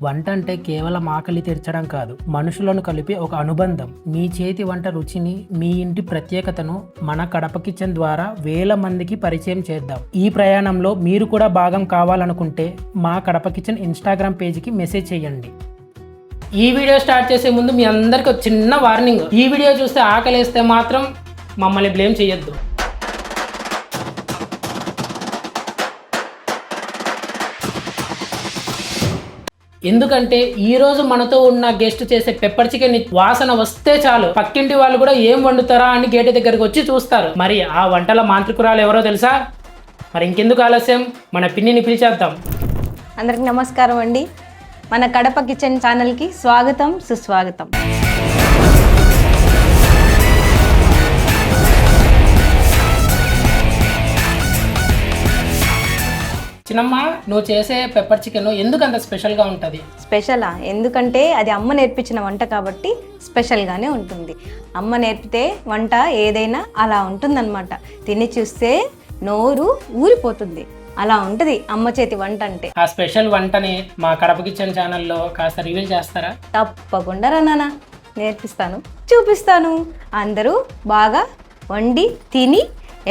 వంట అంటే కేవలం ఆకలి తీర్చడం కాదు, మనుషులను కలిపి ఒక అనుబంధం. మీ చేతి వంట రుచిని, మీ ఇంటి ప్రత్యేకతను మన కడప కిచెన్ ద్వారా వేల మందికి పరిచయం చేద్దాం. ఈ ప్రయాణంలో మీరు కూడా భాగం కావాలనుకుంటే మా కడప కిచెన్ ఇన్స్టాగ్రామ్ పేజీకి మెసేజ్ చేయండి. ఈ వీడియో స్టార్ట్ చేసే ముందు మీ అందరికి ఒక చిన్న వార్నింగ్. ఈ వీడియో చూస్తే ఆకలేస్తే మాత్రం మమ్మల్ని బ్లేమ్ చేయొద్దు. ఎందుకంటే ఈ రోజు మనతో ఉన్న గెస్ట్ చేసే పెప్పర్ చికెన్ వాసన వస్తే చాలు పక్కింటి వాళ్ళు కూడా ఏం వండుతారా అని గేటు దగ్గరకు వచ్చి చూస్తారు. మరి ఆ వంటల మాంత్రికురాలు ఎవరో తెలుసా? మరి ఇంకెందుకు ఆలస్యం, మన పిన్నిని పిలిచేద్దాం. అందరికి నమస్కారం అండి. మన కడప కిచెన్ ఛానల్కి స్వాగతం, సుస్వాగతం. చిన్నమ్మ, నువ్వు చేసే పెప్పర్ చికెన్ ఎందుకు అంత స్పెషల్గా ఉంటుంది? స్పెషలా? ఎందుకంటే అది అమ్మ నేర్పించిన వంట కాబట్టి స్పెషల్గానే ఉంటుంది. అమ్మ నేర్పితే వంట ఏదైనా అలా ఉంటుందన్నమాట. తిని చూస్తే నోరు ఊరిపోతుంది. అలా ఉంటుంది అమ్మ చేతి వంట అంటే. ఆ స్పెషల్ వంటని మా కడప కిచెన్ ఛానల్లో కాస్త రివీల్ చేస్తారా? తప్పకుండా రా నాన్న, నేర్పిస్తాను, చూపిస్తాను. అందరూ బాగా వండి తిని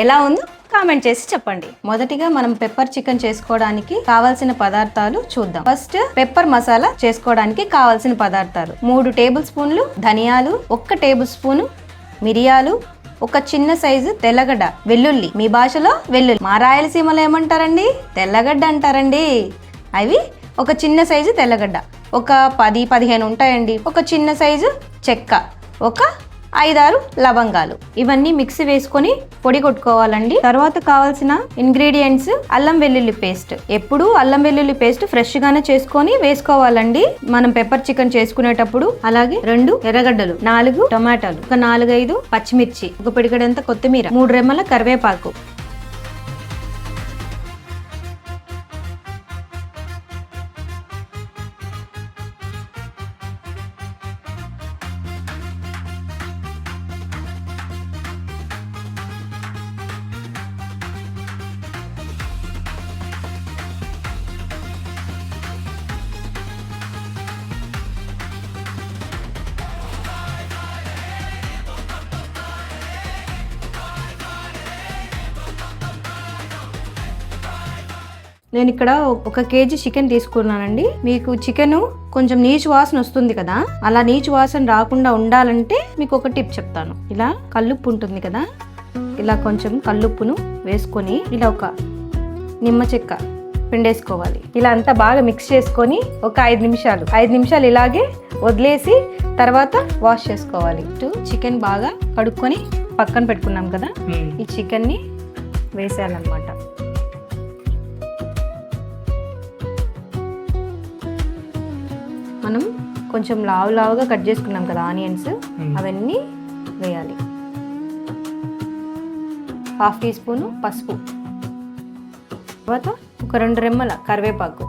ఎలా ఉందో కామెంట్ చేసి చెప్పండి. మొదటిగా మనం పెప్పర్ చికెన్ చేసుకోవడానికి కావాల్సిన పదార్థాలు చూద్దాం. ఫస్ట్ పెప్పర్ మసాలా చేసుకోవడానికి కావాల్సిన పదార్థాలు: 3 టేబుల్ స్పూన్లు ధనియాలు, 1 టేబుల్ స్పూను మిరియాలు, ఒక చిన్న సైజు తెల్లగడ్డ, వెల్లుల్లి, మీ భాషలో వెల్లుల్లి, మా రాయలసీమలో ఏమంటారండి? తెల్లగడ్డ అంటారండి. అవి ఒక చిన్న సైజు తెల్లగడ్డ, ఒక 10-15 ఉంటాయండి. ఒక చిన్న సైజు చెక్క, ఒక 5-6 లవంగాలు. ఇవన్నీ మిక్సీ వేసుకొని పొడి కొట్టుకోవాలండి. తర్వాత కావాల్సిన ఇంగ్రీడియంట్స్: అల్లం వెల్లుల్లి పేస్ట్. ఎప్పుడు అల్లం వెల్లుల్లి పేస్ట్ ఫ్రెష్ గానే చేసుకొని వేసుకోవాలండి మనం పెప్పర్ చికెన్ చేసుకునేటప్పుడు. అలాగే 2 ఎర్రగడ్డలు, 4 టొమాటోలు, ఒక 4-5 పచ్చిమిర్చి, ఒక పిడికెడంత కొత్తిమీర, 3 రెమ్మల కరివేపాకు. నేను ఇక్కడ 1 కేజీ చికెన్ తీసుకున్నానండి. మీకు చికెన్ కొంచెం నీచు వాసన వస్తుంది కదా, అలా నీచు వాసన రాకుండా ఉండాలంటే మీకు ఒక టిప్ చెప్తాను. ఇలా కల్లుప్పు ఉంటుంది కదా, ఇలా కొంచెం కల్లుప్పును వేసుకొని ఇలా ఒక నిమ్మ చెక్క పిండేసుకోవాలి. ఇలా అంతా బాగా మిక్స్ చేసుకొని ఒక 5 నిమిషాలు ఇలాగే వదిలేసి తర్వాత వాష్ చేసుకోవాలి. చికెన్ బాగా కడుక్కొని పక్కన పెట్టుకున్నాం కదా, ఈ చికెన్ని వేసేయాలన్నమాట. మనం కొంచెం లావుగా కట్ చేసుకున్నాం కదా ఆనియన్స్, అవన్నీ వేయాలి. 1/2 టీ స్పూను పసుపు, తర్వాత ఒక 2 రెమ్మల కరివేపాకు.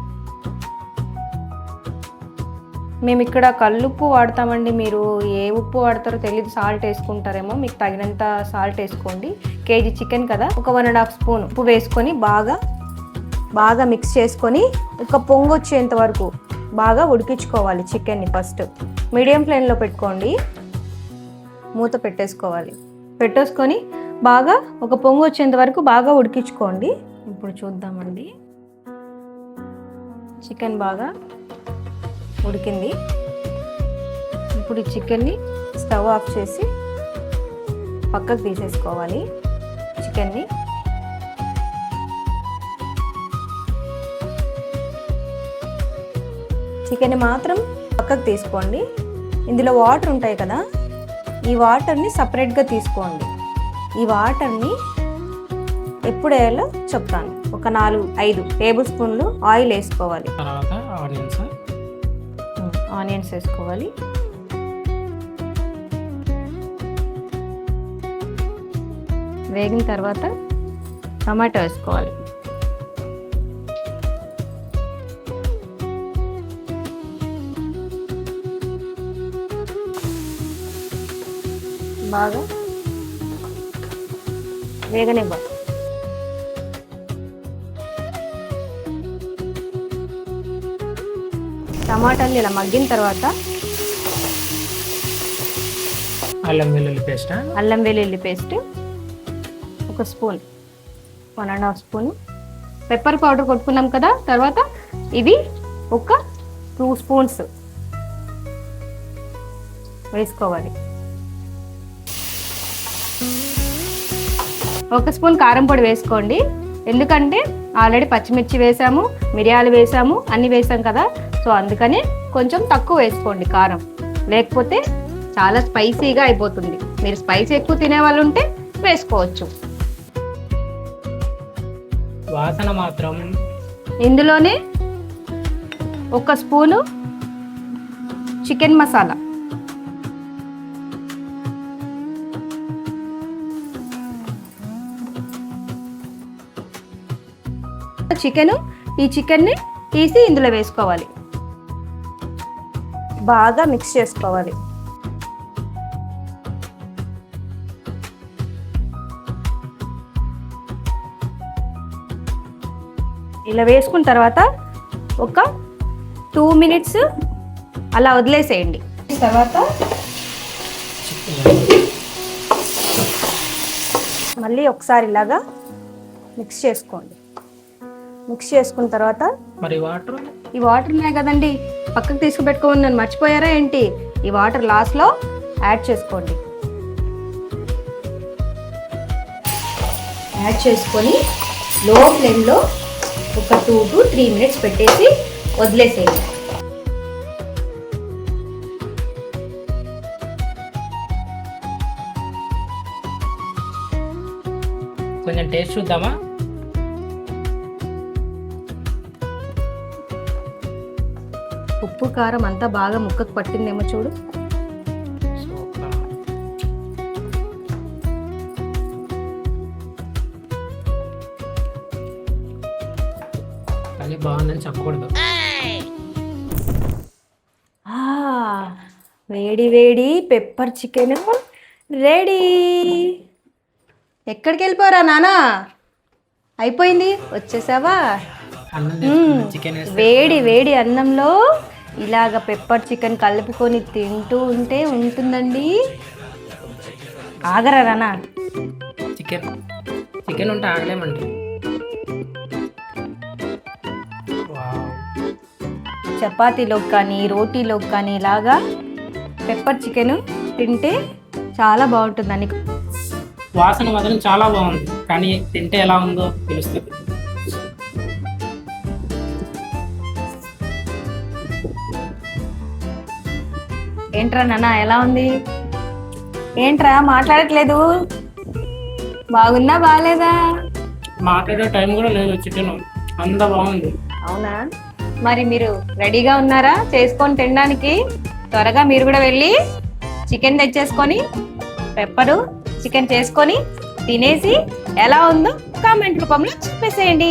మేము ఇక్కడ కల్లుప్పు వాడతామండి, మీరు ఏ ఉప్పు వాడతారో తెలియదు. సాల్ట్ వేసుకుంటారేమో, మీకు తగినంత సాల్ట్ వేసుకోండి. కేజీ చికెన్ కదా, ఒక 1.5 స్పూన్ ఉప్పు వేసుకొని బాగా మిక్స్ చేసుకొని ఒక పొంగు వచ్చేంత వరకు బాగా ఉడికించుకోవాలి చికెన్ని. ఫస్ట్ మీడియం ఫ్లేమ్లో పెట్టుకోండి, మూత పెట్టేసుకొని బాగా ఒక పొంగు వచ్చేంత వరకు బాగా ఉడికించుకోండి. ఇప్పుడు చూద్దామండి, చికెన్ బాగా ఉడికింది. ఇప్పుడు ఈ చికెన్ని స్టవ్ ఆఫ్ చేసి పక్కకు తీసేసుకోవాలి. చికెన్ని మాత్రం పక్కకు తీసుకోండి. ఇందులో వాటర్ ఉంటాయి కదా, ఈ వాటర్ని సపరేట్గా తీసుకోండి. ఈ వాటర్ని ఎప్పుడు వేయాలో చెప్తాను. ఒక 4-5 టేబుల్ స్పూన్లు ఆయిల్ వేసుకోవాలి. ఆనియన్స్ వేసుకోవాలి. వేగిన తర్వాత టమాటో వేసుకోవాలి. బాగా వేగనివ్వాలి. టమాటాలు ఇలా మగ్గిన తర్వాత అల్లం వెల్లుల్లి పేస్ట్, అల్లం వెల్లుల్లి paste 1 spoon, 1.5 spoon, pepper powder కొట్టుకున్నాం కదా. తర్వాత ఇవి ఒక 2 స్పూన్స్ వేసుకోవాలి. 1 స్పూన్ కారం పొడి వేసుకోండి, ఎందుకంటే ఆల్రెడీ పచ్చిమిర్చి వేసాము, మిరియాలు వేసాము, అన్నీ వేసాం కదా. సో అందుకని కొంచెం తక్కువ వేసుకోండి కారం, లేకపోతే చాలా స్పైసీగా అయిపోతుంది. మీరు స్పైసీ ఎక్కువ తినే వాళ్ళు ఉంటే వేసుకోవచ్చు. వాసన మాత్రం. ఇందులోనే 1 స్పూను చికెన్ మసాలా, ఈ చికెన్ని తీసి ఇందులో వేసుకోవాలి, బాగా మిక్స్ చేసుకోవాలి. ఇలా వేసుకున్న తర్వాత ఒక 2 మినిట్స్ అలా వదిలేసేయండి. తర్వాత మళ్ళీ ఒకసారి ఇలాగా మిక్స్ చేసుకోండి. మిక్స్ చేసుకున్న తర్వాత మరి వాటర్, ఈ వాటర్ ఉన్నాయి కదండి పక్కకు తీసుకుపెట్టుకోండి, నన్ను మర్చిపోయారా ఏంటి? ఈ వాటర్ లాస్ట్లో యాడ్ చేసుకోండి. యాడ్ చేసుకొని లో ఫ్లేమ్లో ఒక 2 to 3 మినిట్స్ పెట్టేసి వదిలేసేయండి. కొంచెం టేస్ట్ చూద్దామా? ఉప్పు కారం అంతా బాగా ముక్కకు పట్టిందేమో చూడు. అది బాగుందని చెప్పకూడదు. వేడి వేడి పెప్పర్ చికెన్ రెడీ. ఎక్కడికి వెళ్ళిపోరా నానా? అయిపోయింది, వచ్చేసావా? చికెన్ వేడి వేడి అన్నంలో ఇలాగ పెప్పర్ చికెన్ కలుపుకొని తింటూ ఉంటే ఉంటుందండి. ఆగరా నానా? చికెన్ ఉంటే ఆగలేమండి. చపాతీలోకి కానీ రోటీలోకి కానీ ఇలాగా పెప్పర్ చికెన్ తింటే చాలా బాగుంటుందని. వాసన మాత్రం చాలా బాగుంది, కానీ తింటే ఎలా ఉందో తెలుస్తుంది. ఏంట్రా నాన్న ఎలా ఉంది? ఏంట్రా మాట్లాడట్లేదు? బాగుందా బాగాలేదా? మాట్లాడే టైం కూడా లేదు. చికెన్ అంత బాగుంది. అవునా? మరి మీరు రెడీగా ఉన్నారా చేసుకొని తినడానికి? త్వరగా మీరు కూడా వెళ్ళి చికెన్ తెచ్చేసుకొని పెప్పరు చికెన్ చేసుకొని తినేసి ఎలా ఉందో కామెంట్ రూపంలో చెప్పేసేయండి.